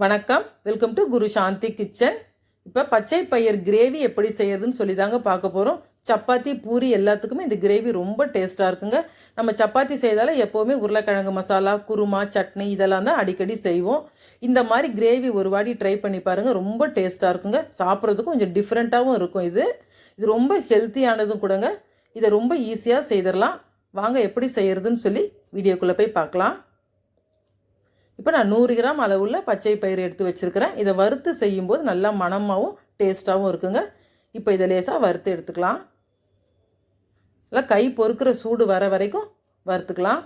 வணக்கம், welcome to Guru Shanthi kitchen. இப்போ பச்சை பயிர் கிரேவி எப்படி செய்யறதுன்னு சொல்லி தாங்க பார்க்க போகிறோம். சப்பாத்தி பூரி எல்லாத்துக்குமே இந்த கிரேவி ரொம்ப டேஸ்ட்டாக இருக்குங்க. நம்ம சப்பாத்தி செய்தால எப்போவுமே உருளைக்கிழங்கு மசாலா, குருமா, சட்னி இதெல்லாம் தான் அடிக்கடி செய்வோம். இந்த மாதிரி கிரேவி ஒரு வாட்டி ட்ரை பண்ணி பாருங்கள், ரொம்ப டேஸ்ட்டாக இருக்குங்க. சாப்பிட்றதுக்கும் கொஞ்சம் டிஃப்ரெண்ட்டாகவும் இருக்கும். இது ரொம்ப ஹெல்த்தியானதும் கூடங்க. இதை ரொம்ப ஈஸியாக செய்திடலாம். வாங்க எப்படி செய்கிறதுன்னு சொல்லி வீடியோக்குள்ளே போய் பார்க்கலாம். இப்போ நான் 100 கிராம் அளவுள்ள பச்சை பயிறு எடுத்து வச்சுருக்கிறேன். இதை வறுத்து செய்யும்போது நல்லா மணமாகவும் டேஸ்ட்டாகவும் இருக்குங்க. இப்போ இதை லேசாக வறுத்து எடுத்துக்கலாம். நல்லா கை பொறுக்கிற சூடு வர வரைக்கும் வறுத்துக்கலாம்.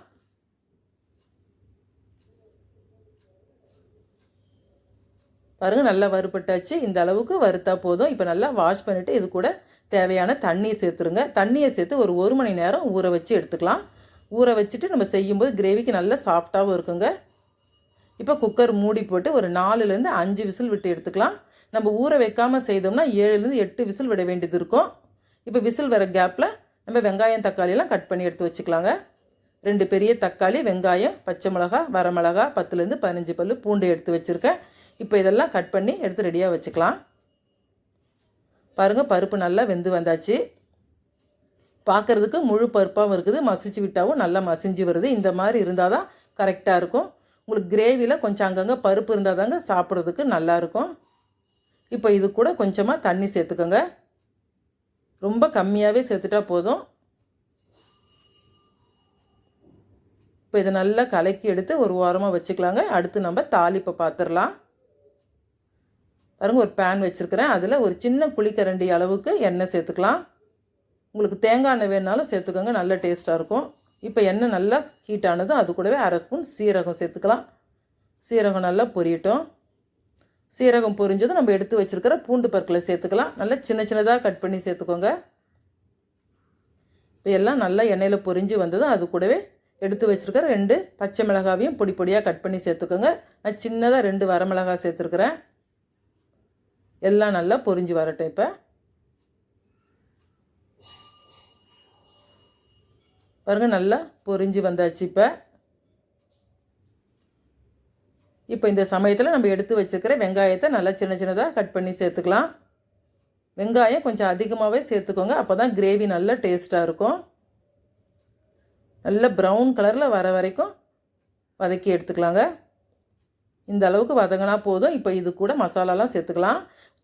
பாருங்கள், நல்லா வறுபட்டாச்சு. இந்த அளவுக்கு வறுத்தா போதும். இப்போ நல்லா வாஷ் பண்ணிவிட்டு இது கூட தேவையான தண்ணியை சேர்த்துருங்க. தண்ணியை சேர்த்து ஒரு 1 மணி நேரம் ஊற வச்சு எடுத்துக்கலாம். ஊற வச்சுட்டு நம்ம செய்யும்போது கிரேவிக்கு நல்லா சாஃப்டாகவும் இருக்குங்க. இப்போ குக்கர் மூடி போட்டு ஒரு 4லேருந்து 5 விசில் விட்டு எடுத்துக்கலாம். நம்ம ஊற வைக்காமல் செய்தோம்னா 7லேருந்து 8 விசில் விட வேண்டியது இருக்கும். இப்போ விசில் வர கேப்பில் நம்ம வெங்காயம் தக்காளியெல்லாம் கட் பண்ணி எடுத்து வச்சுக்கலாங்க. 2 பெரிய தக்காளி, வெங்காயம், பச்சை மிளகா, வரமிளகா, 10லேருந்து 15 பல் பூண்டு எடுத்து வச்சுருக்கேன். இப்போ இதெல்லாம் கட் பண்ணி எடுத்து ரெடியாக வச்சுக்கலாம். பாருங்கள், பருப்பு நல்லா வெந்து வந்தாச்சு. பார்க்குறதுக்கு முழு பருப்பாகவும் இருக்குது, மசிச்சு விட்டாவும் நல்லா மசிஞ்சு வருது. இந்த மாதிரி இருந்தால் தான் கரெக்டாக இருக்கும். உங்களுக்கு கிரேவியில் கொஞ்சம் அங்கங்கே பருப்பு இருந்தால் தாங்க சாப்பிட்றதுக்கு நல்லாயிருக்கும். இப்போ இது கூட கொஞ்சமாக தண்ணி சேர்த்துக்கோங்க. ரொம்ப கம்மியாகவே சேர்த்துட்டா போதும். இப்போ இதை நல்லா கலக்கி எடுத்து ஒரு ஓரமாக வச்சுக்கலாங்க. அடுத்து நம்ம தாளிப்பை பார்த்துடலாம். பாருங்கள், ஒரு பேன் வச்சுருக்கிறேன். அதில் ஒரு சின்ன குழிக்கரண்டி அளவுக்கு எண்ணெய் சேர்த்துக்கலாம். உங்களுக்கு தேங்காய் எண்ணெய் வேணாலும் சேர்த்துக்கோங்க, நல்ல டேஸ்ட்டாக இருக்கும். இப்போ எண்ணெய் நல்லா ஹீட் ஆனதும் அது கூடவே 1/2 ஸ்பூன் சீரகம் சேர்த்துக்கலாம். சீரகம் நல்லா பொரியட்டும். சீரகம் பொரிஞ்சதும் நம்ம எடுத்து வச்சுருக்கிற பூண்டு பற்களை சேர்த்துக்கலாம். நல்லா சின்ன சின்னதாக கட் பண்ணி சேர்த்துக்கோங்க. இப்போ எல்லாம் நல்லா எண்ணெயில் பொரிஞ்சு வந்ததும் அது கூடவே எடுத்து வச்சுருக்கிற 2 பச்சை மிளகாவையும் பொடி பொடியாக கட் பண்ணி சேர்த்துக்கோங்க. நான் சின்னதாக 2 வரமிளகாய் சேர்த்துருக்குறேன். எல்லாம் நல்லா பொரிஞ்சு வரட்டும். இப்போ பாருங்கள், நல்லா பொரிஞ்சு வந்தாச்சு. இப்போ இந்த சமயத்தில் நம்ம எடுத்து வச்சுக்கிற வெங்காயத்தை நல்லா சின்ன சின்னதாக கட் பண்ணி சேர்த்துக்கலாம். வெங்காயம் கொஞ்சம் அதிகமாகவே சேர்த்துக்கோங்க, அப்போ தான் கிரேவி நல்லா டேஸ்ட்டாக இருக்கும். நல்ல ப்ரௌன் கலரில் வர வரைக்கும் வதக்கி எடுத்துக்கலாங்க. இந்த அளவுக்கு வதங்கினா போதும். இப்போ இது கூட மசாலாலாம் சேர்த்துக்கலாம்.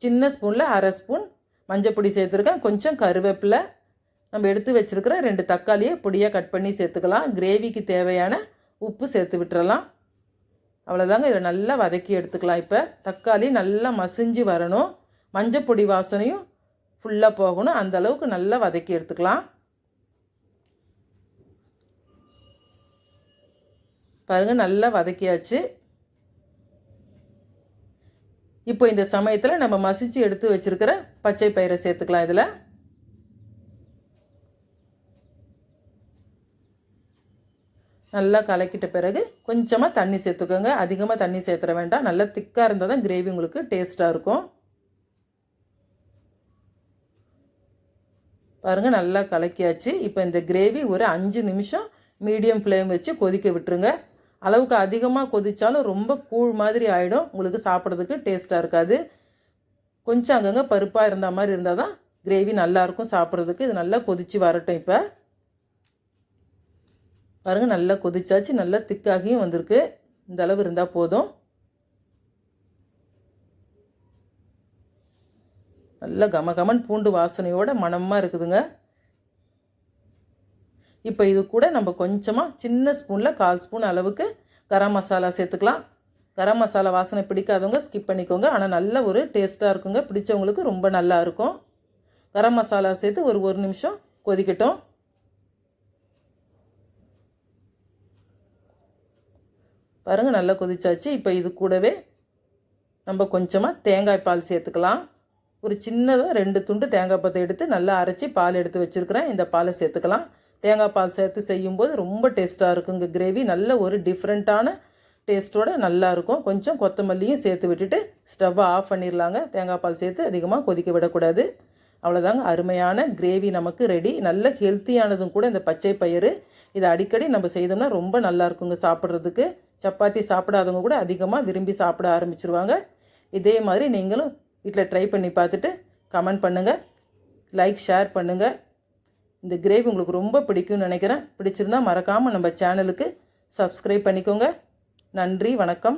சின்ன ஸ்பூனில் 1/2 ஸ்பூன் மஞ்சள் பொடி சேர்த்துருக்கேன். கொஞ்சம் கருவேப்பிலை, நம்ம எடுத்து வச்சுருக்கிற 2 தக்காளியை பொடியாக கட் பண்ணி சேர்த்துக்கலாம். கிரேவிக்கு தேவையான உப்பு சேர்த்து விட்டுறலாம். அவ்வளோதாங்க. இதில் நல்லா வதக்கி எடுத்துக்கலாம். இப்போ தக்காளி நல்லா மசிஞ்சு வரணும், மஞ்சள் பொடி வாசனையும் ஃபுல்லாக போகணும். அந்த அளவுக்கு நல்லா வதக்கி எடுத்துக்கலாம். பாருங்கள், நல்லா வதக்கியாச்சு. இப்போ இந்த சமயத்தில் நம்ம மசிச்சு எடுத்து வச்சுருக்கிற பச்சை பயிரை சேர்த்துக்கலாம். இதில் நல்லா கலக்கிட்ட பிறகு கொஞ்சமாக தண்ணி சேர்த்துக்கோங்க. அதிகமாக தண்ணி சேர்த்துற வேண்டாம். நல்லா திக்காக இருந்தால் தான் கிரேவி உங்களுக்கு டேஸ்ட்டாக இருக்கும். பாருங்கள், நல்லா கலக்கியாச்சு. இப்போ இந்த கிரேவி ஒரு 5 நிமிஷம் மீடியம் ஃப்ளேம் வச்சு கொதிக்க விட்டுருங்க. அளவுக்கு அதிகமாக கொதித்தாலும் ரொம்ப கூழ் மாதிரி ஆகிடும், உங்களுக்கு சாப்பிட்றதுக்கு டேஸ்ட்டாக இருக்காது. கொஞ்சம் அங்கங்கே பருப்பாக இருந்த மாதிரி இருந்தால் தான் கிரேவி நல்லாயிருக்கும் சாப்பிட்றதுக்கு. இது நல்லா கொதித்து வரட்டும். இப்போ பாருங்கள், நல்லா கொதிச்சாச்சு. நல்லா திக்காகியும் வந்திருக்கு. இந்த அளவு இருந்தால் போதும். நல்லா கமகமன் பூண்டு வாசனையோட மணமாக இருக்குதுங்க. இப்போ இது கூட நம்ம கொஞ்சமாக சின்ன ஸ்பூனில் 1/4 ஸ்பூன் அளவுக்கு கரம் மசாலா சேர்த்துக்கலாம். கரம் மசாலா வாசனை பிடிக்காதவங்க ஸ்கிப் பண்ணிக்கோங்க, ஆனால் நல்ல ஒரு டேஸ்ட்டாக இருக்குங்க. பிடிச்சவங்களுக்கு ரொம்ப நல்லா இருக்கும். கரம் மசாலா சேர்த்து ஒரு 1 நிமிஷம் கொதிக்கட்டும். பாருங்கள், நல்லா கொதிச்சாச்சு. இப்போ இது கூடவே நம்ம கொஞ்சமாக தேங்காய் பால் சேர்த்துக்கலாம். ஒரு சின்னதாக 2 துண்டு தேங்காய் பத்தை எடுத்து நல்லா அரைச்சி பால் எடுத்து வச்சுருக்கிறேன். இந்த பாலை சேர்த்துக்கலாம். தேங்காய் பால் சேர்த்து செய்யும்போது ரொம்ப டேஸ்ட்டாக இருக்குங்க கிரேவி. நல்ல ஒரு டிஃப்ரெண்ட்டான டேஸ்ட்டோடு நல்லாயிருக்கும். கொஞ்சம் கொத்தமல்லியும் சேர்த்து விட்டுட்டு ஸ்டவ்வை ஆஃப் பண்ணிடலாங்க. தேங்காய் பால் சேர்த்து அதிகமாக கொதிக்க விடக்கூடாது. அவ்வளோதாங்க, அருமையான கிரேவி நமக்கு ரெடி. நல்ல ஹெல்த்தியானதும் கூட இந்த பச்சை பயிறு. இதை அடிக்கடி நம்ம செய்தோம்னா ரொம்ப நல்லா இருக்குங்க சாப்பிட்றதுக்கு. சப்பாத்தி சாப்பிடாதவங்க கூட அதிகமாக விரும்பி சாப்பிட ஆரம்பிச்சிருவாங்க. இதே மாதிரி நீங்களும் வீட்டில் ட்ரை பண்ணி பார்த்துட்டு கமெண்ட் பண்ணுங்கள், லைக் ஷேர் பண்ணுங்கள். இந்த கிரேவி உங்களுக்கு ரொம்ப பிடிக்கும்னு நினைக்கிறேன். பிடிச்சிருந்தால் மறக்காமல் நம்ம சேனலுக்கு சப்ஸ்கிரைப் பண்ணிக்கோங்க. நன்றி, வணக்கம்.